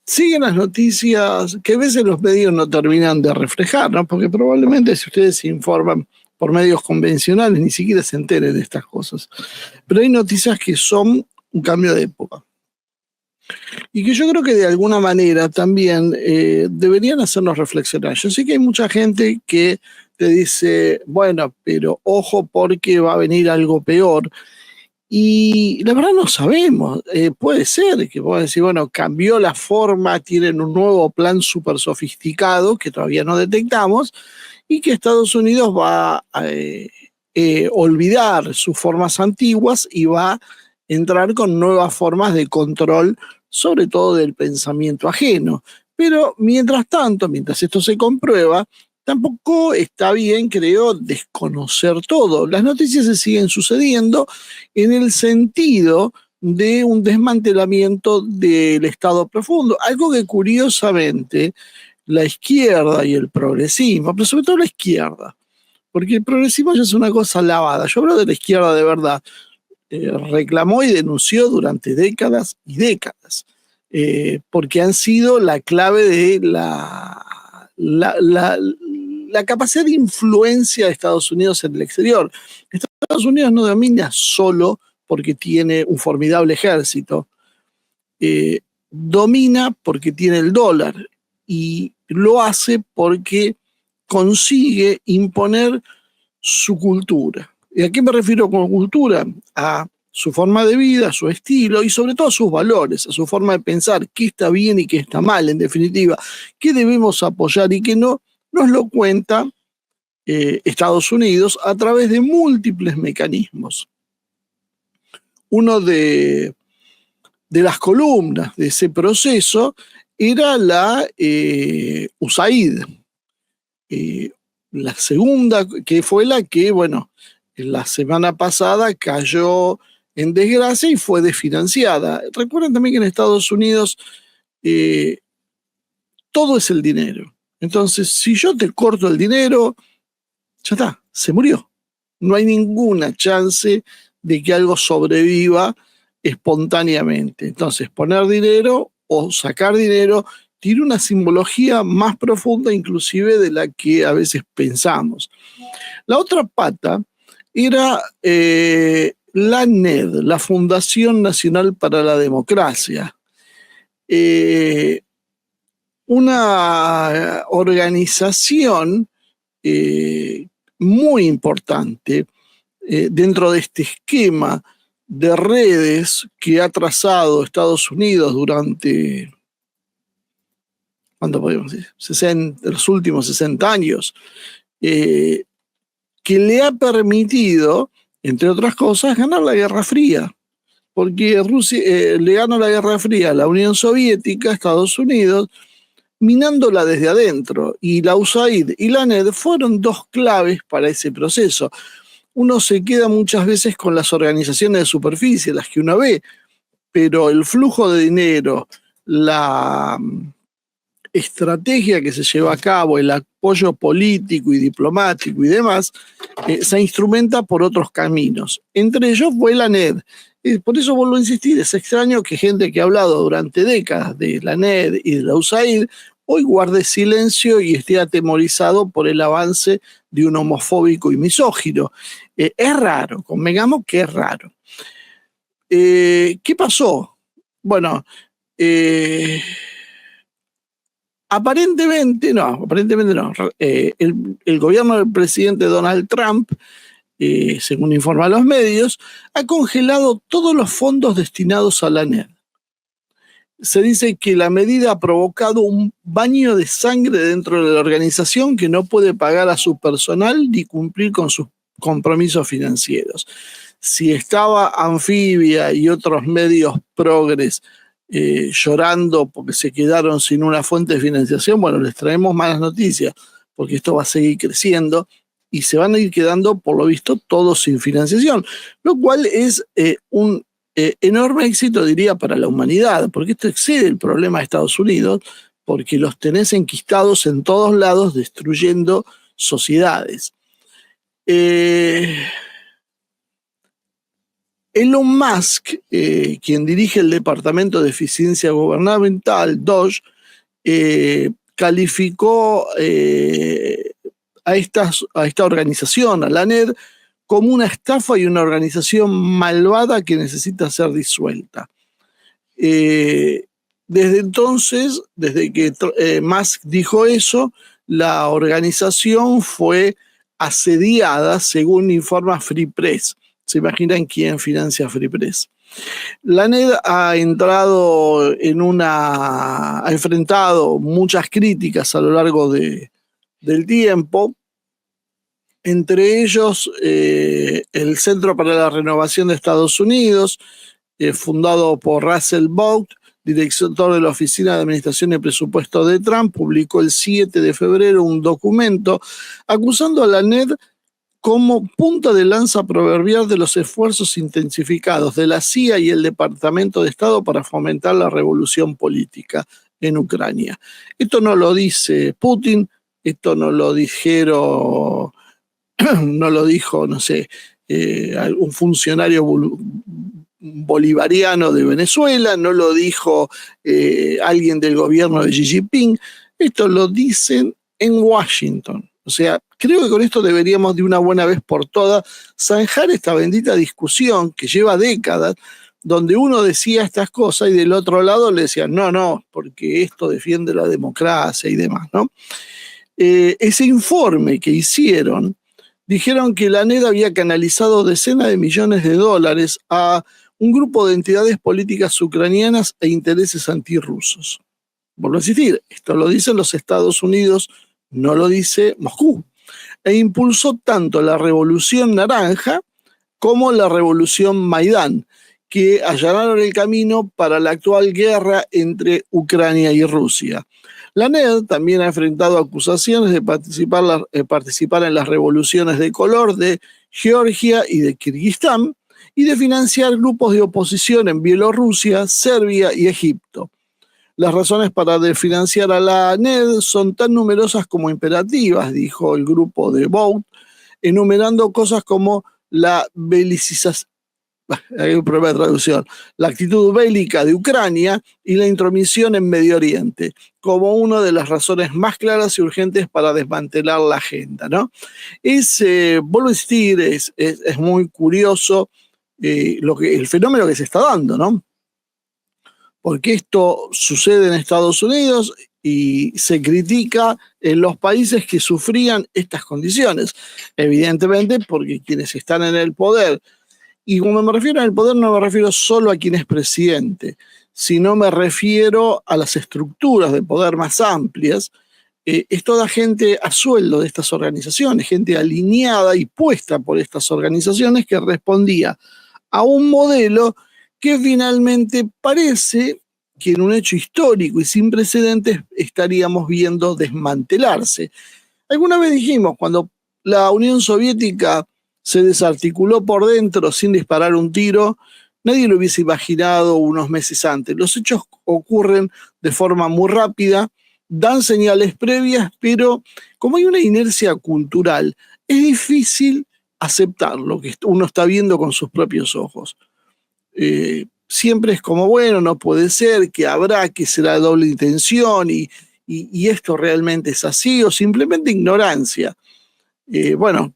siguen las noticias que a veces los medios no terminan de reflejar, ¿no? Porque probablemente si ustedes se informan por medios convencionales ni siquiera se enteren de estas cosas. Pero hay noticias que son un cambio de época. Y que yo creo que de alguna manera también deberían hacernos reflexionar. Yo sé que hay mucha gente que te dice, bueno, pero ojo porque va a venir algo peor. Y la verdad no sabemos, puede ser que puedan decir, bueno, cambió la forma, tienen un nuevo plan súper sofisticado que todavía no detectamos y que Estados Unidos va a olvidar sus formas antiguas y va a entrar con nuevas formas de control, sobre todo del pensamiento ajeno. Pero mientras tanto, mientras esto se comprueba, tampoco está bien, creo, desconocer todo. Las noticias se siguen sucediendo en el sentido de un desmantelamiento del Estado profundo, algo que curiosamente la izquierda y el progresismo, pero sobre todo la izquierda, porque el progresismo ya es una cosa lavada. Yo hablo de la izquierda de verdad. Reclamó y denunció durante décadas y décadas, porque han sido la clave de la capacidad de influencia de Estados Unidos en el exterior. Estados Unidos no domina solo porque tiene un formidable ejército, domina porque tiene el dólar y lo hace porque consigue imponer su cultura. ¿Y a qué me refiero con cultura? A su forma de vida, a su estilo y sobre todo a sus valores, a su forma de pensar, qué está bien y qué está mal, en definitiva, qué debemos apoyar y qué no, nos lo cuenta Estados Unidos a través de múltiples mecanismos. Uno de las columnas de ese proceso era la USAID, la segunda, que fue la que, bueno, la semana pasada cayó en desgracia y fue desfinanciada. Recuerden también que en Estados Unidos eh, todo es el dinero. Entonces, si yo te corto el dinero, ya está, se murió. No hay ninguna chance de que algo sobreviva espontáneamente. Entonces, poner dinero o sacar dinero tiene una simbología más profunda inclusive de la que a veces pensamos. La otra pata era la NED, la Fundación Nacional para la Democracia, eh, una organización eh, muy importante dentro de este esquema de redes que ha trazado Estados Unidos durante, ¿cuánto podemos decir? Los últimos 60 años, que le ha permitido, entre otras cosas, ganar la Guerra Fría. Porque Rusia le ganó la Guerra Fría a la Unión Soviética, a Estados Unidos, minándola desde adentro. Y la USAID y la NED fueron dos claves para ese proceso. Uno se queda muchas veces con las organizaciones de superficie, las que uno ve, pero el flujo de dinero, la estrategia que se lleva a cabo, el apoyo político y diplomático y demás, se instrumenta por otros caminos. Entre ellos fue la NED. Por eso vuelvo a insistir, es extraño que gente que ha hablado durante décadas de la NED y de la USAID hoy guarde silencio y esté atemorizado por el avance de un homofóbico y misógino. Es raro, convengamos que es raro. ¿Qué pasó? Bueno, aparentemente no. El gobierno del presidente Donald Trump, según informan los medios, ha congelado todos los fondos destinados a la NED. Se dice que la medida ha provocado un baño de sangre dentro de la organización que no puede pagar a su personal ni cumplir con sus compromisos financieros. Si estaba Anfibia y otros medios progres llorando porque se quedaron sin una fuente de financiación, bueno, les traemos malas noticias porque esto va a seguir creciendo y se van a ir quedando, por lo visto, todos sin financiación, lo cual es un enorme éxito, diría, para la humanidad, porque esto excede el problema de Estados Unidos, porque los tenés enquistados en todos lados destruyendo sociedades. Elon Musk, quien dirige el Departamento de Eficiencia Gubernamental, DOGE, calificó a esta organización, a la NED, como una estafa y una organización malvada que necesita ser disuelta. Desde entonces, desde que Musk dijo eso, la organización fue asediada, según informa Free Press. ¿Se imaginan quién financia Free Press? La NED ha enfrentado muchas críticas a lo largo del tiempo, entre ellos el Centro para la Renovación de Estados Unidos, fundado por Russell Vought, director de la Oficina de Administración y Presupuesto de Trump, publicó el 7 de febrero un documento acusando a la NED como punta de lanza proverbial de los esfuerzos intensificados de la CIA y el Departamento de Estado para fomentar la revolución política en Ucrania. Esto no lo dice Putin, esto no lo dijo, no sé, un funcionario bolivariano de Venezuela, no lo dijo alguien del gobierno de Xi Jinping, esto lo dicen en Washington. O sea, creo que con esto deberíamos de una buena vez por todas zanjar esta bendita discusión que lleva décadas, donde uno decía estas cosas y del otro lado le decían, no, porque esto defiende la democracia y demás, ¿no? Ese informe que hicieron, dijeron que la NED había canalizado decenas de millones de dólares a un grupo de entidades políticas ucranianas e intereses antirrusos. Vuelvo a insistir, esto lo dicen los Estados Unidos, no lo dice Moscú. E impulsó tanto la Revolución Naranja como la Revolución Maidán, que allanaron el camino para la actual guerra entre Ucrania y Rusia. La NED también ha enfrentado acusaciones de participar en las revoluciones de color de Georgia y de Kirguistán y de financiar grupos de oposición en Bielorrusia, Serbia y Egipto. Las razones para financiar a la NED son tan numerosas como imperativas, dijo el grupo de Vought, enumerando cosas como la belicización, hay un problema de traducción, la actitud bélica de Ucrania y la intromisión en Medio Oriente, como una de las razones más claras y urgentes para desmantelar la agenda, ¿no? Vuelvo a insistir, es muy curioso el fenómeno que se está dando, ¿no? Porque esto sucede en Estados Unidos y se critica en los países que sufrían estas condiciones. Evidentemente, porque quienes están en el poder, y cuando me refiero al poder no me refiero solo a quien es presidente, sino me refiero a las estructuras de poder más amplias, es toda gente a sueldo de estas organizaciones, gente alineada y puesta por estas organizaciones que respondía a un modelo que finalmente parece que en un hecho histórico y sin precedentes estaríamos viendo desmantelarse. Alguna vez dijimos, cuando la Unión Soviética se desarticuló por dentro sin disparar un tiro, nadie lo hubiese imaginado unos meses antes. Los hechos ocurren de forma muy rápida, dan señales previas, pero como hay una inercia cultural, es difícil aceptar lo que uno está viendo con sus propios ojos. Siempre es como, bueno, no puede ser, que habrá, que será doble intención y esto realmente es así, o simplemente ignorancia. Bueno,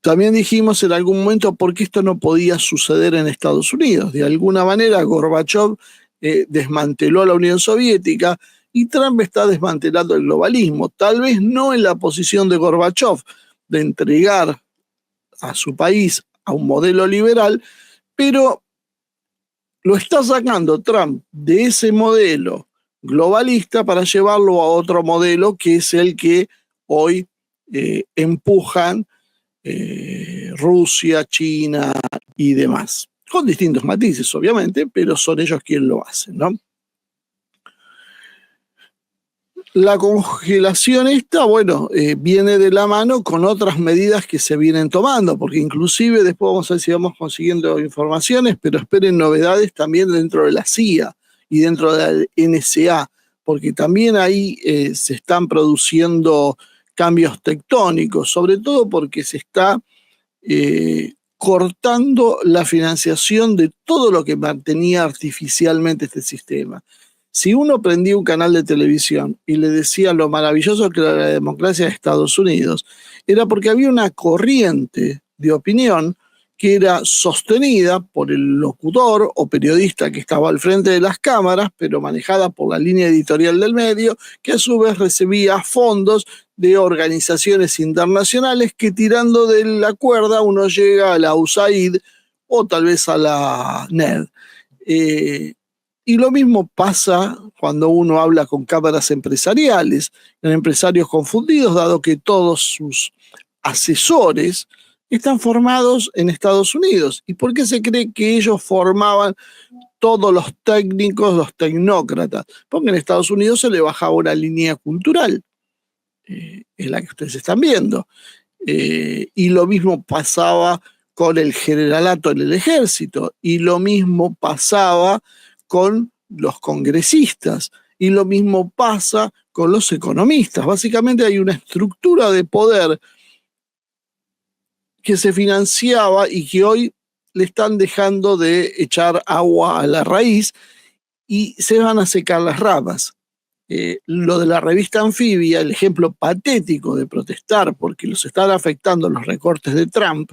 también dijimos en algún momento por qué esto no podía suceder en Estados Unidos. De alguna manera, Gorbachev desmanteló a la Unión Soviética y Trump está desmantelando el globalismo. Tal vez no en la posición de Gorbachev de entregar a su país a un modelo liberal, pero lo está sacando Trump de ese modelo globalista para llevarlo a otro modelo que es el que hoy empujan Rusia, China y demás. Con distintos matices, obviamente, pero son ellos quienes lo hacen, ¿no? La congelación esta, bueno, viene de la mano con otras medidas que se vienen tomando, porque inclusive después vamos a ver si vamos consiguiendo informaciones, pero esperen novedades también dentro de la CIA y dentro de la NSA, porque también ahí se están produciendo cambios tectónicos, sobre todo porque se está cortando la financiación de todo lo que mantenía artificialmente este sistema. Si uno prendía un canal de televisión y le decía lo maravilloso que era la democracia de Estados Unidos, era porque había una corriente de opinión que era sostenida por el locutor o periodista que estaba al frente de las cámaras, pero manejada por la línea editorial del medio, que a su vez recibía fondos de organizaciones internacionales que, tirando de la cuerda, uno llega a la USAID o tal vez a la NED. Y lo mismo pasa cuando uno habla con cámaras empresariales, en empresarios confundidos, dado que todos sus asesores están formados en Estados Unidos. ¿Y por qué se cree que ellos formaban todos los técnicos, los tecnócratas? Porque en Estados Unidos se le bajaba una línea cultural, es la que ustedes están viendo. Y lo mismo pasaba con el generalato en el ejército, y lo mismo pasaba con los congresistas, y lo mismo pasa con los economistas. Básicamente hay una estructura de poder que se financiaba y que hoy le están dejando de echar agua a la raíz y se van a secar las ramas. Lo de la revista Anfibia, el ejemplo patético de protestar porque los están afectando los recortes de Trump,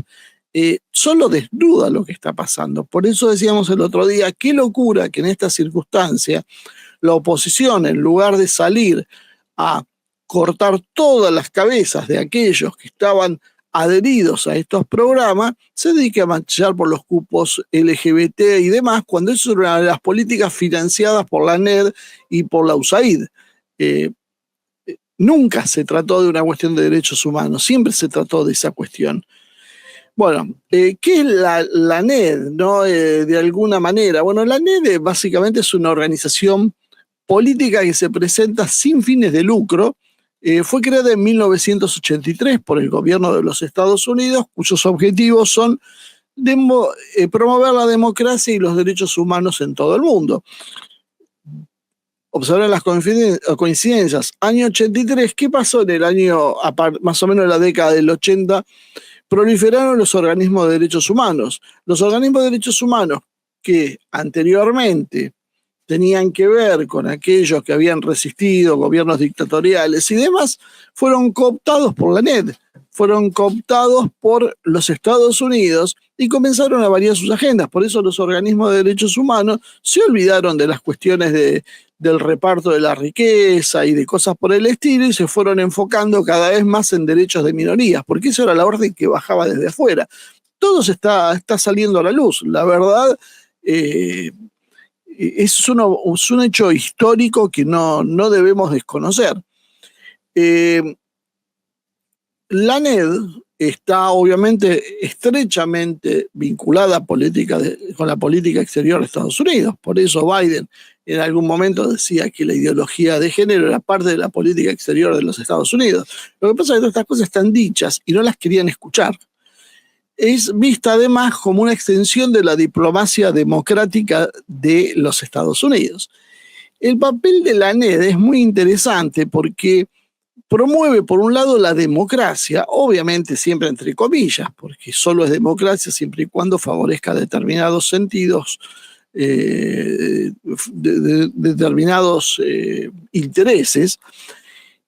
solo desnuda lo que está pasando. Por eso decíamos el otro día, qué locura que en esta circunstancia la oposición, en lugar de salir a cortar todas las cabezas de aquellos que estaban adheridos a estos programas, se dedique a marchar por los cupos LGBT y demás, cuando eso es una de las políticas financiadas por la NED y por la USAID. Nunca se trató de una cuestión de derechos humanos, siempre se trató de esa cuestión. Bueno, ¿qué es la NED, no? De alguna manera. Bueno, la NED básicamente es una organización política que se presenta sin fines de lucro. Fue creada en 1983 por el gobierno de los Estados Unidos, cuyos objetivos son promover la democracia y los derechos humanos en todo el mundo. Observen las coincidencias. Año 83, ¿qué pasó en el año, más o menos en la década del 80? Proliferaron los organismos de derechos humanos. Los organismos de derechos humanos que anteriormente tenían que ver con aquellos que habían resistido gobiernos dictatoriales y demás, fueron cooptados por la NED, fueron cooptados por los Estados Unidos y comenzaron a variar sus agendas. Por eso los organismos de derechos humanos se olvidaron de las cuestiones del reparto de la riqueza y de cosas por el estilo y se fueron enfocando cada vez más en derechos de minorías, porque eso era la orden que bajaba desde afuera. Todo se está saliendo a la luz. La verdad, es un hecho histórico que no debemos desconocer. La NED está obviamente estrechamente vinculada con la política exterior de Estados Unidos. Por eso Biden en algún momento decía que la ideología de género era parte de la política exterior de los Estados Unidos. Lo que pasa es que todas estas cosas están dichas y no las querían escuchar. Es vista además como una extensión de la diplomacia democrática de los Estados Unidos. El papel de la NED es muy interesante porque promueve, por un lado, la democracia, obviamente siempre entre comillas, porque solo es democracia siempre y cuando favorezca determinados sentidos, determinados intereses,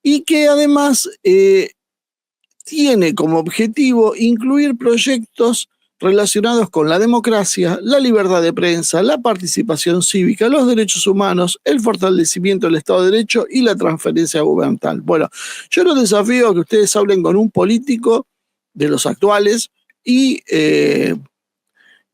y que además tiene como objetivo incluir proyectos relacionados con la democracia, la libertad de prensa, la participación cívica, los derechos humanos, el fortalecimiento del Estado de Derecho y la transferencia gubernamental. Bueno, yo los desafío a que ustedes hablen con un político de los actuales y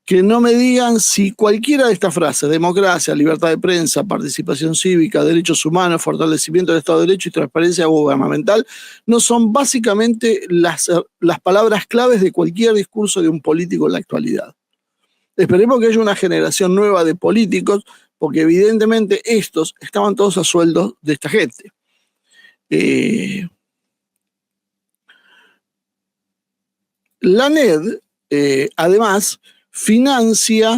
que no me digan si cualquiera de estas frases, democracia, libertad de prensa, participación cívica, derechos humanos, fortalecimiento del Estado de Derecho y transparencia gubernamental, no son básicamente las palabras claves de cualquier discurso de un político en la actualidad. Esperemos que haya una generación nueva de políticos, porque evidentemente estos estaban todos a sueldo de esta gente. La NED, además, financia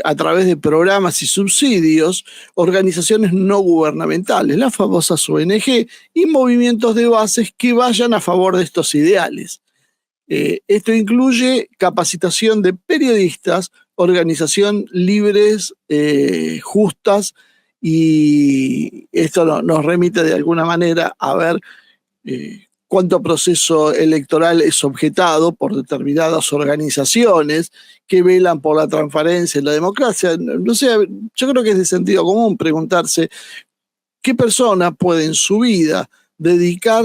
a través de programas y subsidios organizaciones no gubernamentales, las famosas ONG, y movimientos de bases que vayan a favor de estos ideales. Esto incluye capacitación de periodistas, organización libres, justas, y esto nos remite de alguna manera a ver cuánto proceso electoral es objetado por determinadas organizaciones que velan por la transparencia y la democracia. No sé, yo creo que es de sentido común preguntarse qué persona puede en su vida dedicar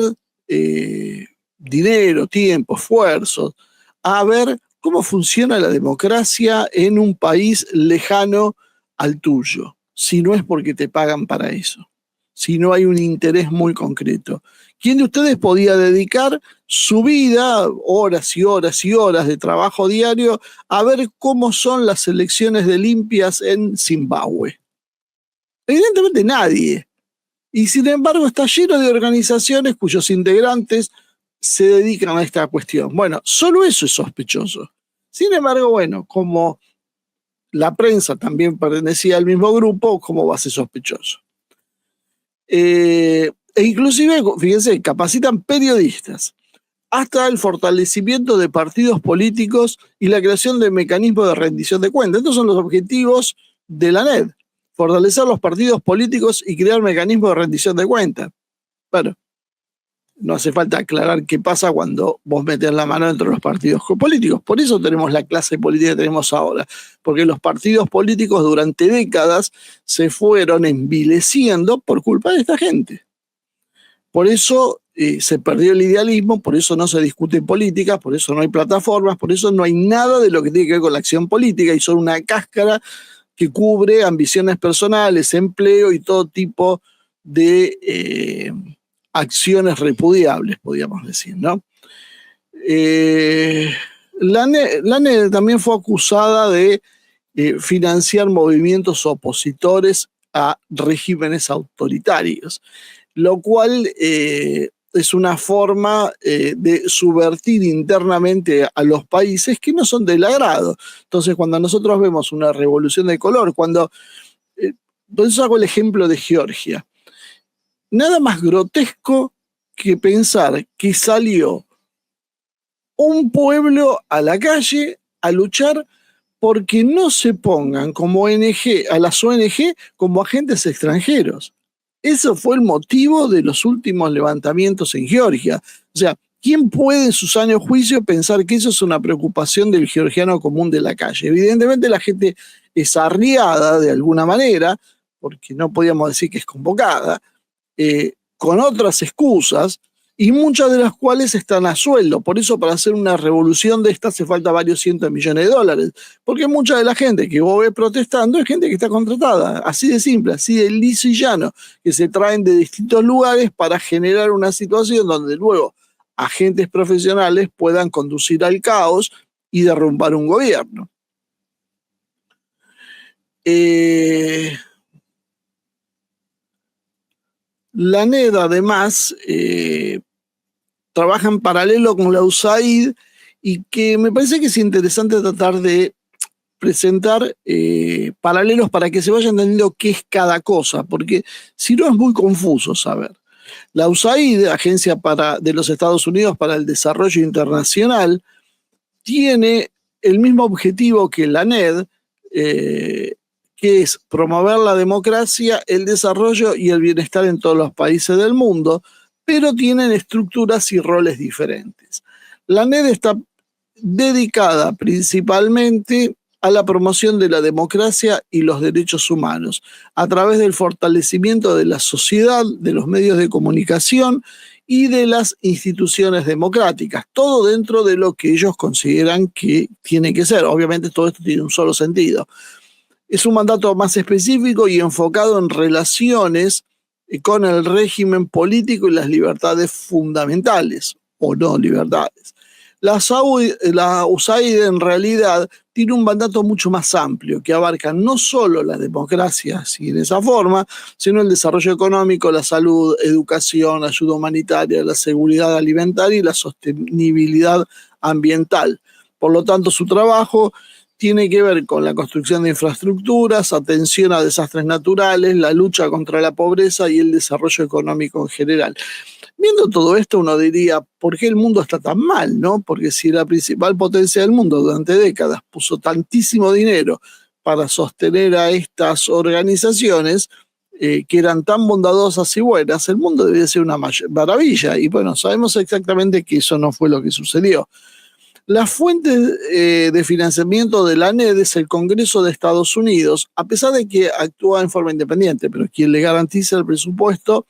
dinero, tiempo, esfuerzo a ver cómo funciona la democracia en un país lejano al tuyo, si no es porque te pagan para eso, si no hay un interés muy concreto. ¿Quién de ustedes podía dedicar su vida, horas y horas y horas de trabajo diario, a ver cómo son las elecciones de limpias en Zimbabue? Evidentemente nadie. Y sin embargo está lleno de organizaciones cuyos integrantes se dedican a esta cuestión. Bueno, solo eso es sospechoso. Sin embargo, bueno, como la prensa también pertenecía al mismo grupo, ¿cómo va a ser sospechoso? E inclusive, fíjense, capacitan periodistas, hasta el fortalecimiento de partidos políticos y la creación de mecanismos de rendición de cuentas. Estos son los objetivos de la NED: fortalecer los partidos políticos y crear mecanismos de rendición de cuentas. Bueno, no hace falta aclarar qué pasa cuando vos metés la mano dentro de los partidos políticos. Por eso tenemos la clase política que tenemos ahora, porque los partidos políticos durante décadas se fueron envileciendo por culpa de esta gente. Por eso se perdió el idealismo, por eso no se discute política, por eso no hay plataformas, por eso no hay nada de lo que tiene que ver con la acción política, y son una cáscara que cubre ambiciones personales, empleo y todo tipo de acciones repudiables, podríamos decir, ¿no? La NED también fue acusada de financiar movimientos opositores a regímenes autoritarios, lo cual es una forma de subvertir internamente a los países que no son del agrado. Entonces, cuando nosotros vemos una revolución de color, por eso hago el ejemplo de Georgia, nada más grotesco que pensar que salió un pueblo a la calle a luchar porque no se pongan como ONG, a las ONG como agentes extranjeros. Eso fue el motivo de los últimos levantamientos en Georgia. O sea, ¿quién puede en su sano juicio pensar que eso es una preocupación del georgiano común de la calle? Evidentemente la gente es arriada de alguna manera, porque no podíamos decir que es convocada, con otras excusas, y muchas de las cuales están a sueldo. Por eso, para hacer una revolución de esta hace falta varios cientos de millones de dólares, porque mucha de la gente que vos ves protestando es gente que está contratada, así de simple, así de liso y llano, que se traen de distintos lugares para generar una situación donde luego agentes profesionales puedan conducir al caos y derrumbar un gobierno. La NED, además, trabaja en paralelo con la USAID, y que me parece que es interesante tratar de presentar paralelos para que se vaya entendiendo qué es cada cosa, porque si no es muy confuso saber. La USAID, Agencia de los Estados Unidos para el Desarrollo Internacional, tiene el mismo objetivo que la NED, que es promover la democracia, el desarrollo y el bienestar en todos los países del mundo, pero tienen estructuras y roles diferentes. La NED está dedicada principalmente a la promoción de la democracia y los derechos humanos, a través del fortalecimiento de la sociedad, de los medios de comunicación y de las instituciones democráticas, todo dentro de lo que ellos consideran que tiene que ser. Obviamente todo esto tiene un solo sentido. Es un mandato más específico y enfocado en relaciones con el régimen político y las libertades fundamentales, o no libertades. La USAID en realidad tiene un mandato mucho más amplio, que abarca no solo la democracia, así en esa forma, sino el desarrollo económico, la salud, educación, ayuda humanitaria, la seguridad alimentaria y la sostenibilidad ambiental. Por lo tanto, su trabajo tiene que ver con la construcción de infraestructuras, atención a desastres naturales, la lucha contra la pobreza y el desarrollo económico en general. Viendo todo esto, uno diría, ¿por qué el mundo está tan mal, no? Porque si la principal potencia del mundo durante décadas puso tantísimo dinero para sostener a estas organizaciones que eran tan bondadosas y buenas, el mundo debía ser una maravilla. Y bueno, sabemos exactamente que eso no fue lo que sucedió. La fuente de financiamiento de la ANED es el Congreso de Estados Unidos, a pesar de que actúa en forma independiente, pero quien le garantiza el presupuesto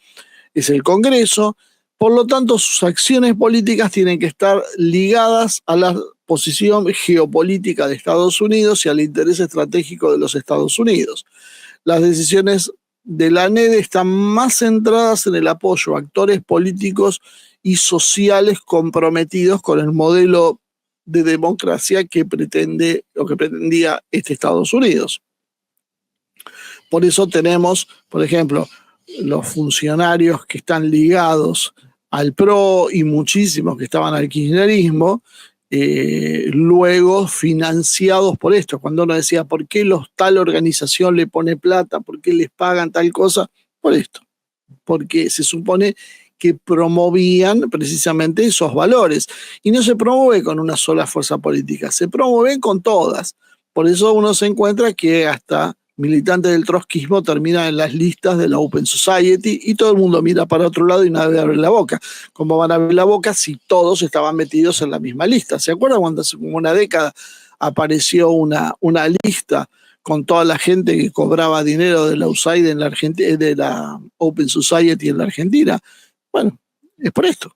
es el Congreso. Por lo tanto, sus acciones políticas tienen que estar ligadas a la posición geopolítica de Estados Unidos y al interés estratégico de los Estados Unidos. Las decisiones de la ANED están más centradas en el apoyo a actores políticos y sociales comprometidos con el modelo de democracia que pretende o que pretendía Estados Unidos. Por eso tenemos, por ejemplo, los funcionarios que están ligados al PRO y muchísimos que estaban al kirchnerismo, luego financiados por esto. Cuando uno decía, ¿por qué tal organización le pone plata? ¿Por qué les pagan tal cosa? Por esto. Porque se supone que promovían precisamente esos valores. Y no se promueve con una sola fuerza política, se promueve con todas. Por eso uno se encuentra que hasta militantes del trotskismo terminan en las listas de la Open Society y todo el mundo mira para otro lado y nadie abre la boca. ¿Cómo van a abrir la boca si todos estaban metidos en la misma lista? ¿Se acuerdan cuando hace como una década apareció una lista con toda la gente que cobraba dinero de la USAID en la Argentina, de la Open Society en la Argentina? Bueno, es por esto.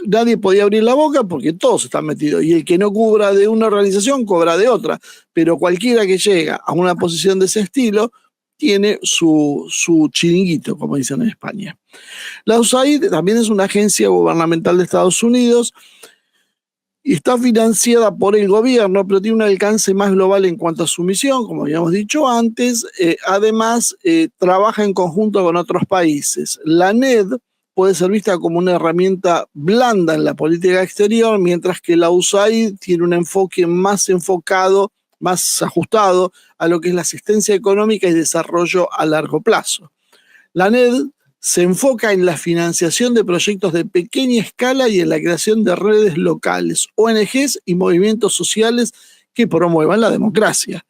Nadie podía abrir la boca porque todos están metidos. Y el que no cobra de una organización, cobra de otra. Pero cualquiera que llega a una posición de ese estilo tiene su chiringuito, como dicen en España. La USAID también es una agencia gubernamental de Estados Unidos y está financiada por el gobierno, pero tiene un alcance más global en cuanto a su misión, como habíamos dicho antes. Además, trabaja en conjunto con otros países. La ANED puede ser vista como una herramienta blanda en la política exterior, mientras que la USAID tiene un enfoque más enfocado, más ajustado a lo que es la asistencia económica y desarrollo a largo plazo. La ANED se enfoca en la financiación de proyectos de pequeña escala y en la creación de redes locales, ONGs y movimientos sociales que promuevan la democracia.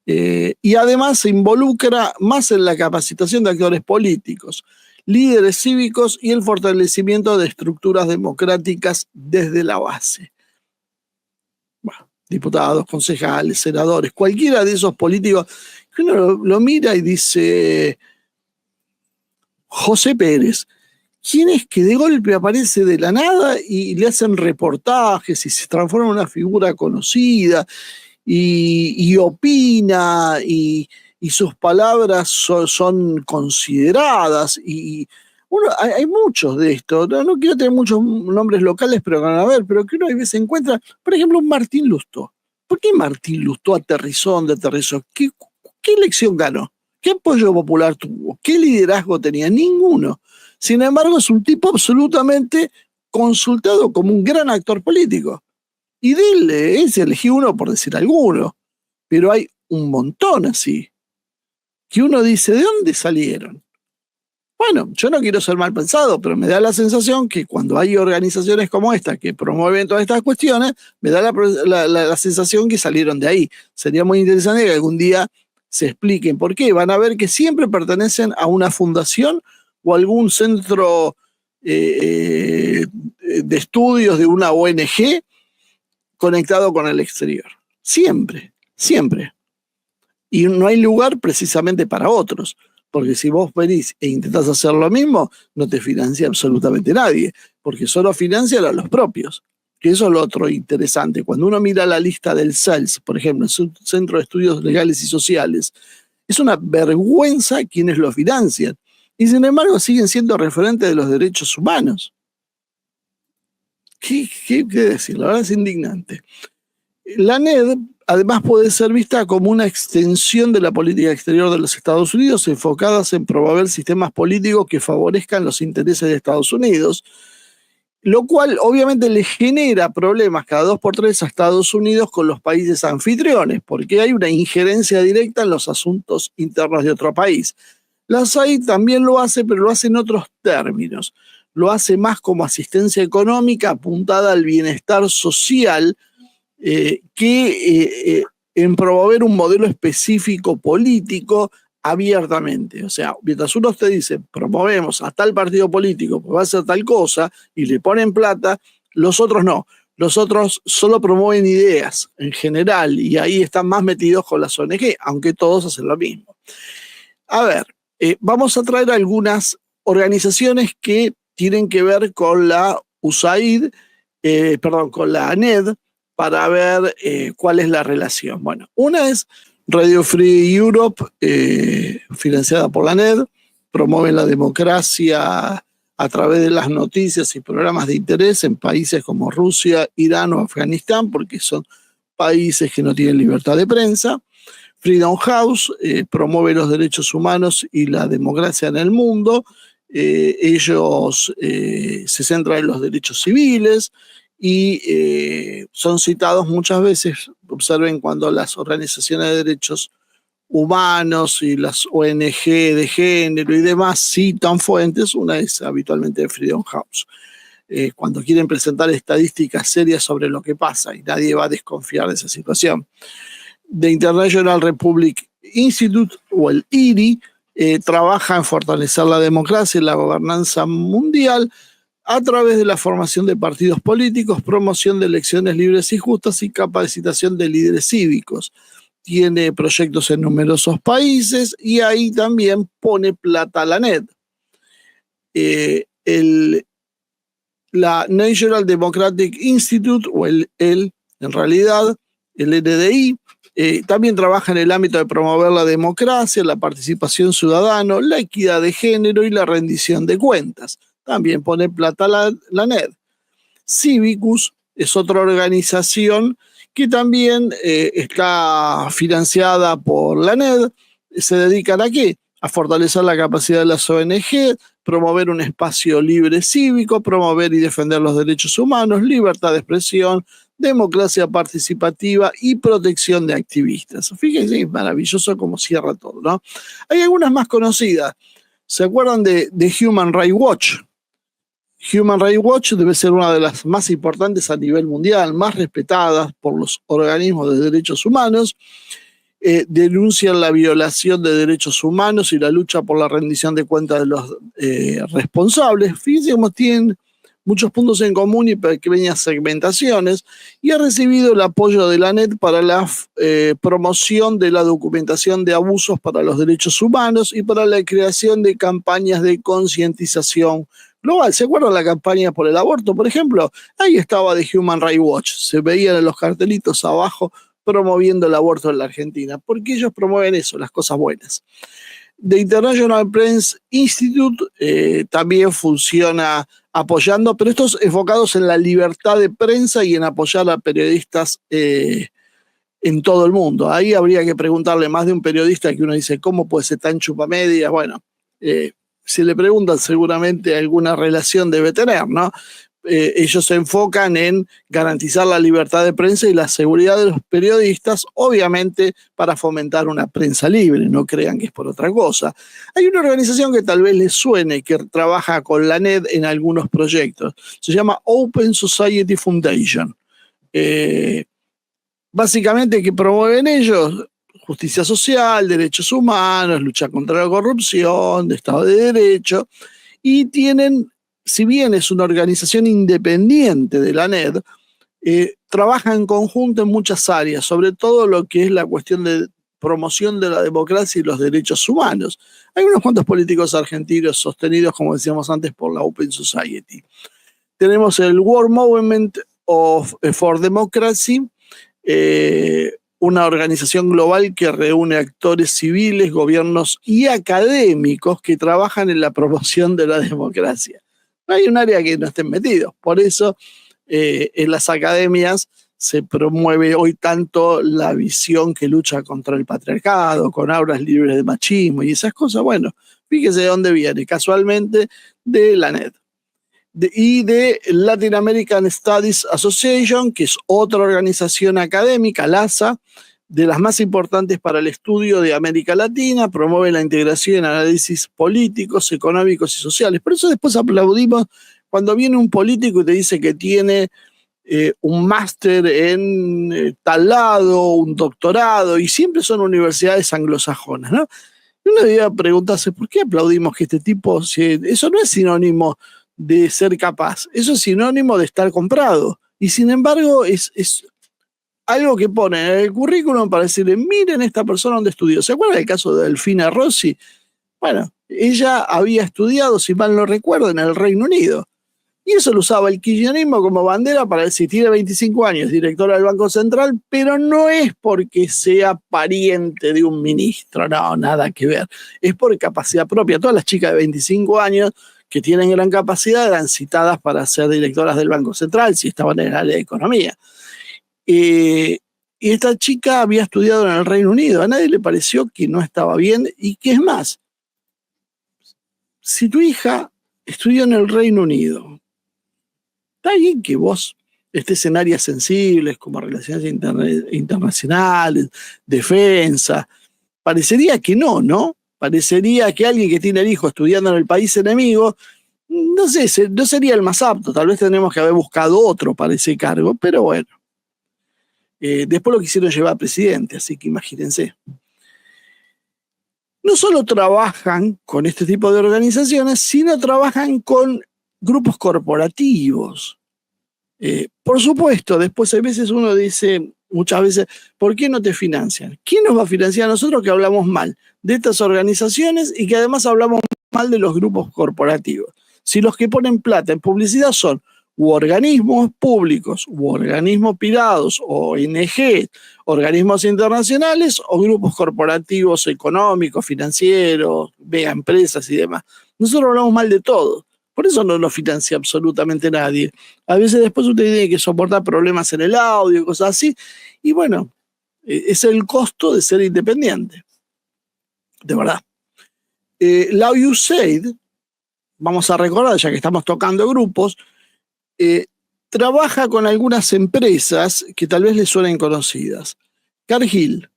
Y además se involucra más en la capacitación de actores políticos, líderes cívicos y el fortalecimiento de estructuras democráticas desde la base. Bueno, diputados, concejales, senadores, cualquiera de esos políticos que uno lo mira y dice, José Pérez, ¿quién es que de golpe aparece de la nada y le hacen reportajes y se transforma en una figura conocida y opina y sus palabras son consideradas? Y hay muchos de esto. No quiero tener muchos nombres locales, pero van a ver, pero que uno a veces encuentra, por ejemplo, un Martín Lustó. ¿Por qué Martín Lustó aterrizó donde aterrizó? ¿Qué elección ganó? ¿Qué apoyo popular tuvo? ¿Qué liderazgo tenía? Ninguno. Sin embargo, es un tipo absolutamente consultado como un gran actor político. Y de él se eligió uno por decir alguno. Pero hay un montón así. Que uno dice, ¿de dónde salieron? Bueno, yo no quiero ser mal pensado, pero me da la sensación que cuando hay organizaciones como esta que promueven todas estas cuestiones, me da la sensación que salieron de ahí. Sería muy interesante que algún día se expliquen por qué. Van a ver que siempre pertenecen a una fundación o algún centro de estudios de una ONG conectado con el exterior. Siempre, siempre. Y no hay lugar precisamente para otros, porque si vos venís e intentás hacer lo mismo, no te financia absolutamente nadie, porque solo financian a los propios. Que eso es lo otro interesante. Cuando uno mira la lista del CELS, por ejemplo, el Centro de Estudios Legales y Sociales, es una vergüenza quienes lo financian. Y sin embargo siguen siendo referentes de los derechos humanos. ¿Qué decir? La verdad es indignante. La ANED además puede ser vista como una extensión de la política exterior de los Estados Unidos, enfocadas en promover sistemas políticos que favorezcan los intereses de Estados Unidos. lo cual obviamente le genera problemas cada 2 por 3 a Estados Unidos con los países anfitriones, porque hay una injerencia directa en los asuntos internos de otro país. La USAID también lo hace, pero lo hace en otros términos. Lo hace más como asistencia económica apuntada al bienestar social que en promover un modelo específico político abiertamente. O sea, mientras uno te dice, promovemos a tal partido político que va a hacer tal cosa y le ponen plata, los otros no. Los otros solo promueven ideas en general y ahí están más metidos con las ONG, aunque todos hacen lo mismo. A ver, vamos a traer algunas organizaciones que tienen que ver con la USAID, con la ANED, para ver cuál es la relación. Bueno, una es Radio Free Europe, financiada por la ANED, promueve la democracia a través de las noticias y programas de interés en países como Rusia, Irán o Afganistán, porque son países que no tienen libertad de prensa. Freedom House promueve los derechos humanos y la democracia en el mundo. Ellos se centran en los derechos civiles y son citados muchas veces. Observen cuando las organizaciones de derechos humanos y las ONG de género y demás citan fuentes, una es habitualmente de Freedom House. Cuando quieren presentar estadísticas serias sobre lo que pasa y nadie va a desconfiar de esa situación. The International Republic Institute, o el IRI, trabaja en fortalecer la democracia y la gobernanza mundial a través de la formación de partidos políticos, promoción de elecciones libres y justas y capacitación de líderes cívicos. Tiene proyectos en numerosos países y ahí también pone plata a la NED. La National Democratic Institute, o en realidad, el NDI, también trabaja en el ámbito de promover la democracia, la participación ciudadana, la equidad de género y la rendición de cuentas. También pone plata la NED. Civicus es otra organización que también está financiada por la NED. ¿Se dedican a qué? A fortalecer la capacidad de las ONG, promover un espacio libre cívico, promover y defender los derechos humanos, libertad de expresión, democracia participativa y protección de activistas. Fíjense, es maravilloso cómo cierra todo, ¿no? Hay algunas más conocidas. ¿Se acuerdan de Human Rights Watch? Human Rights Watch debe ser una de las más importantes a nivel mundial, más respetadas por los organismos de derechos humanos. Denuncian la violación de derechos humanos y la lucha por la rendición de cuentas de los responsables. Fíjense cómo tienen muchos puntos en común y pequeñas segmentaciones, y ha recibido el apoyo de la ANED para la promoción de la documentación de abusos para los derechos humanos y para la creación de campañas de concientización global. ¿Se acuerdan la campaña por el aborto, por ejemplo? Ahí estaba de Human Rights Watch, se veían en los cartelitos abajo promoviendo el aborto en la Argentina, porque ellos promueven eso, las cosas buenas. The International Press Institute también funciona apoyando, pero estos enfocados en la libertad de prensa y en apoyar a periodistas en todo el mundo. Ahí habría que preguntarle más de un periodista que uno dice, ¿cómo puede ser tan chupamedias? Bueno, si le preguntan seguramente alguna relación debe tener, ¿no? Ellos se enfocan en garantizar la libertad de prensa y la seguridad de los periodistas, obviamente para fomentar una prensa libre, no crean que es por otra cosa. Hay una organización que tal vez les suene, que trabaja con la NED en algunos proyectos, se llama Open Society Foundation. Básicamente, ¿qué promueven ellos? Justicia social, derechos humanos, lucha contra la corrupción, de Estado de Derecho, y tienen, si bien es una organización independiente de la NED, trabaja en conjunto en muchas áreas, sobre todo lo que es la cuestión de promoción de la democracia y los derechos humanos. Hay unos cuantos políticos argentinos sostenidos, como decíamos antes, por la Open Society. Tenemos el World Movement for Democracy, una organización global que reúne actores civiles, gobiernos y académicos que trabajan en la promoción de la democracia. No hay un área que no estén metidos. Por eso en las academias se promueve hoy tanto la visión que lucha contra el patriarcado, con aulas libres de machismo y esas cosas. Bueno, fíjese de dónde viene, casualmente de la NED. y de Latin American Studies Association, que es otra organización académica, LASA, de las más importantes para el estudio de América Latina, promueve la integración en análisis políticos, económicos y sociales. Por eso después aplaudimos cuando viene un político y te dice que tiene un máster en tal lado, un doctorado, y siempre son universidades anglosajonas, ¿no? Y uno debería preguntarse, ¿por qué aplaudimos que este tipo, eso no es sinónimo de ser capaz, eso es sinónimo de estar comprado? Y sin embargo, es algo que pone en el currículum para decirle, miren esta persona donde estudió. ¿Se acuerdan del caso de Delfina Rossi? Bueno, ella había estudiado, si mal no recuerdo, en el Reino Unido. Y eso lo usaba el kirchnerismo como bandera para decir, tiene 25 años, directora del Banco Central, pero no es porque sea pariente de un ministro, no, nada que ver. Es por capacidad propia. Todas las chicas de 25 años que tienen gran capacidad eran citadas para ser directoras del Banco Central, si estaban en el área de economía. Y esta chica había estudiado en el Reino Unido. A nadie le pareció que no estaba bien. Y que es más, si tu hija estudió en el Reino Unido, está bien que vos estés en áreas sensibles como relaciones internacionales, defensa. Parecería que no. Parecería que alguien que tiene el hijo estudiando en el país enemigo, no sé, no sería el más apto. Tal vez tenemos que haber buscado otro para ese cargo, pero bueno. Después lo quisieron llevar a presidente, así que imagínense. No solo trabajan con este tipo de organizaciones, sino trabajan con grupos corporativos. Por supuesto, después a veces uno dice, muchas veces, ¿por qué no te financian? ¿Quién nos va a financiar a nosotros que hablamos mal de estas organizaciones y que además hablamos mal de los grupos corporativos? Si los que ponen plata en publicidad son u organismos públicos, u organismos privados, o ONG, organismos internacionales o grupos corporativos económicos, financieros, mega empresas y demás. Nosotros hablamos mal de todo. Por eso no nos financia absolutamente nadie. A veces después usted tiene que soportar problemas en el audio, cosas así. Y bueno, es el costo de ser independiente. De verdad. La USAID, vamos a recordar, ya que estamos tocando grupos, trabaja con algunas empresas que tal vez les suenen conocidas. Cargill,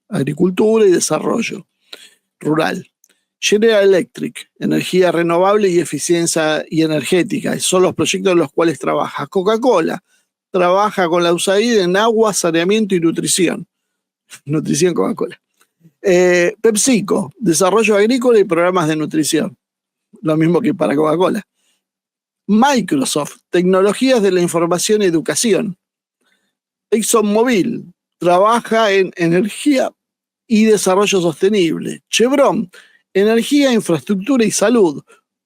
agricultura y desarrollo rural. General Electric, energía renovable y eficiencia y energética, son los proyectos en los cuales trabaja. Coca-Cola trabaja con la USAID en agua, saneamiento y nutrición. Nutrición Coca-Cola. PepsiCo, desarrollo agrícola y programas de nutrición. Lo mismo que para Coca-Cola. Microsoft, tecnologías de la información y educación. ExxonMobil, trabaja en energía y desarrollo sostenible. Chevron, energía, infraestructura y salud.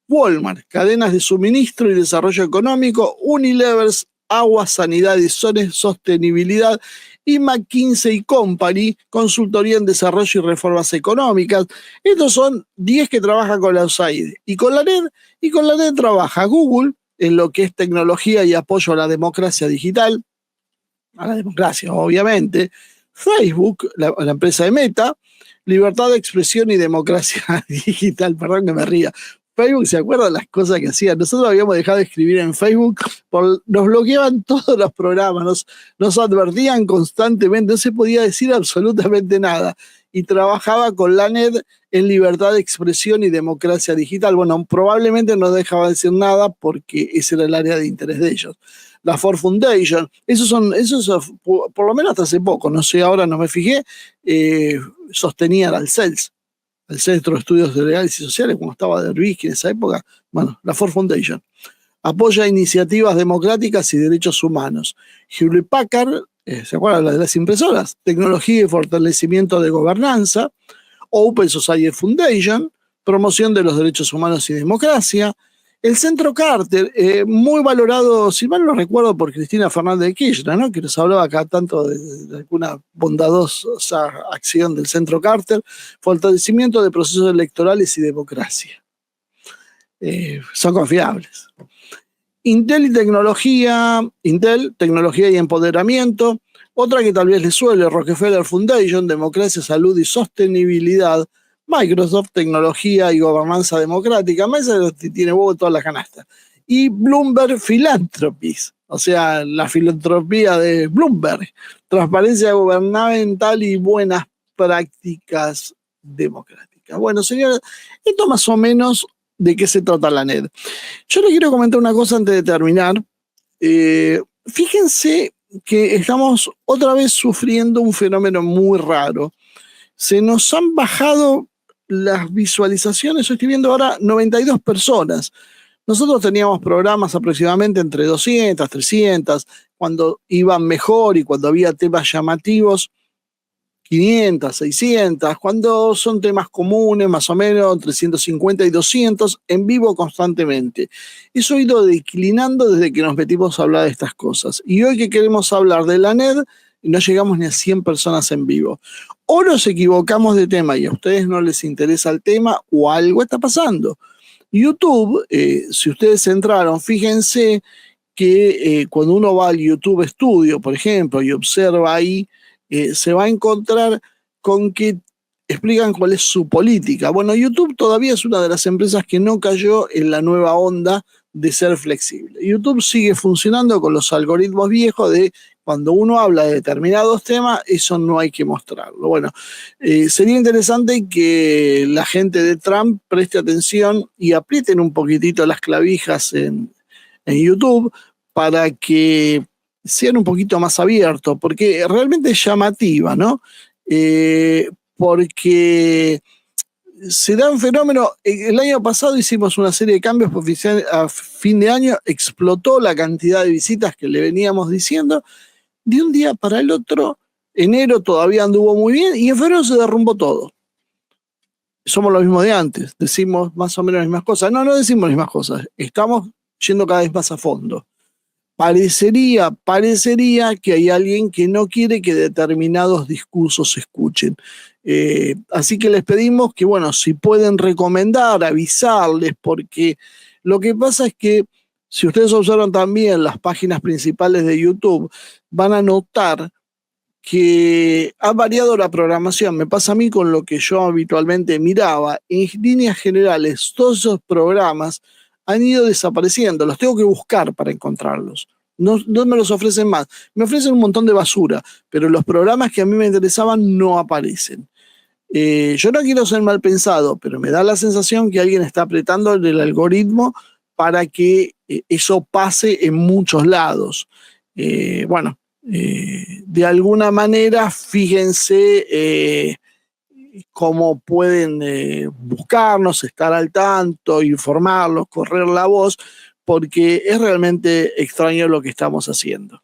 Walmart, cadenas de suministro y desarrollo económico. Unilever, agua, sanidad y sostenibilidad. Y McKinsey Company, consultoría en desarrollo y reformas económicas. Estos son 10 que trabajan con la USAID. Y con la NED trabaja Google en lo que es tecnología y apoyo a la democracia digital. A la democracia, obviamente. Facebook, la empresa de Meta, libertad de expresión y democracia digital. Perdón que me ría. Facebook, ¿se acuerdan las cosas que hacían? Nosotros habíamos dejado de escribir en Facebook, nos bloqueaban todos los programas, nos advertían constantemente, no se podía decir absolutamente nada. Y trabajaba con la NED en libertad de expresión y democracia digital. Bueno, probablemente no dejaba de decir nada porque ese era el área de interés de ellos. La Ford Foundation, esos por lo menos hasta hace poco, no sé, ahora no me fijé, sostenían al CELS, el Centro de Estudios Legales y Sociales, cuando estaba Derviski en esa época. Bueno, la Ford Foundation apoya iniciativas democráticas y derechos humanos. Hewlett Packard, ¿se acuerdan de las impresoras? Tecnología y fortalecimiento de gobernanza. Open Society Foundation, promoción de los derechos humanos y democracia. El Centro Carter, muy valorado, si mal no recuerdo, por Cristina Fernández de Kirchner, ¿no? Que nos hablaba acá tanto de alguna bondadosa acción del Centro Carter, fortalecimiento de procesos electorales y democracia. Son confiables. Intel, tecnología y empoderamiento. Otra que tal vez les suele, Rockefeller Foundation, democracia, salud y sostenibilidad. Microsoft, tecnología y gobernanza democrática. Microsoft tiene huevo toda la canasta. y Bloomberg Philanthropies, o sea, la filantropía de Bloomberg, transparencia gubernamental y buenas prácticas democráticas. Bueno, señores, esto más o menos de qué se trata la NED. Yo le quiero comentar una cosa antes de terminar. Fíjense que estamos otra vez sufriendo un fenómeno muy raro. Se nos han bajado las visualizaciones, estoy viendo ahora 92 personas. Nosotros teníamos programas aproximadamente entre 200, 300, cuando iban mejor y cuando había temas llamativos, 500, 600, cuando son temas comunes, más o menos entre 150 y 200, en vivo constantemente. Eso ha ido declinando desde que nos metimos a hablar de estas cosas. Y hoy que queremos hablar de la NED, no llegamos ni a 100 personas en vivo. O nos equivocamos de tema y a ustedes no les interesa el tema o algo está pasando. YouTube, si ustedes entraron, fíjense que cuando uno va al YouTube Studio, por ejemplo, y observa ahí, se va a encontrar con que explican cuál es su política. Bueno, YouTube todavía es una de las empresas que no cayó en la nueva onda de ser flexible. YouTube sigue funcionando con los algoritmos viejos de cuando uno habla de determinados temas, eso no hay que mostrarlo. Bueno, sería interesante que la gente de Trump preste atención y aprieten un poquitito las clavijas en YouTube para que sean un poquito más abiertos, porque realmente es llamativa, ¿no? Porque se da un fenómeno. El año pasado hicimos una serie de cambios a fin de año, explotó la cantidad de visitas que le veníamos diciendo. De un día para el otro, enero todavía anduvo muy bien y en febrero se derrumbó todo. Somos los mismos de antes, decimos más o menos las mismas cosas. No decimos las mismas cosas, estamos yendo cada vez más a fondo. Parecería que hay alguien que no quiere que determinados discursos se escuchen. Así que les pedimos que, bueno, si pueden recomendar, avisarles, porque lo que pasa es que si ustedes observan también las páginas principales de YouTube, van a notar que ha variado la programación. Me pasa a mí con lo que yo habitualmente miraba. En líneas generales, todos esos programas han ido desapareciendo. Los tengo que buscar para encontrarlos. No me los ofrecen más. Me ofrecen un montón de basura, pero los programas que a mí me interesaban no aparecen. Yo no quiero ser mal pensado, pero me da la sensación que alguien está apretando el algoritmo para que eso pase en muchos lados. Bueno, de alguna manera, fíjense cómo pueden buscarnos, estar al tanto, informarlos, correr la voz, porque es realmente extraño lo que estamos haciendo.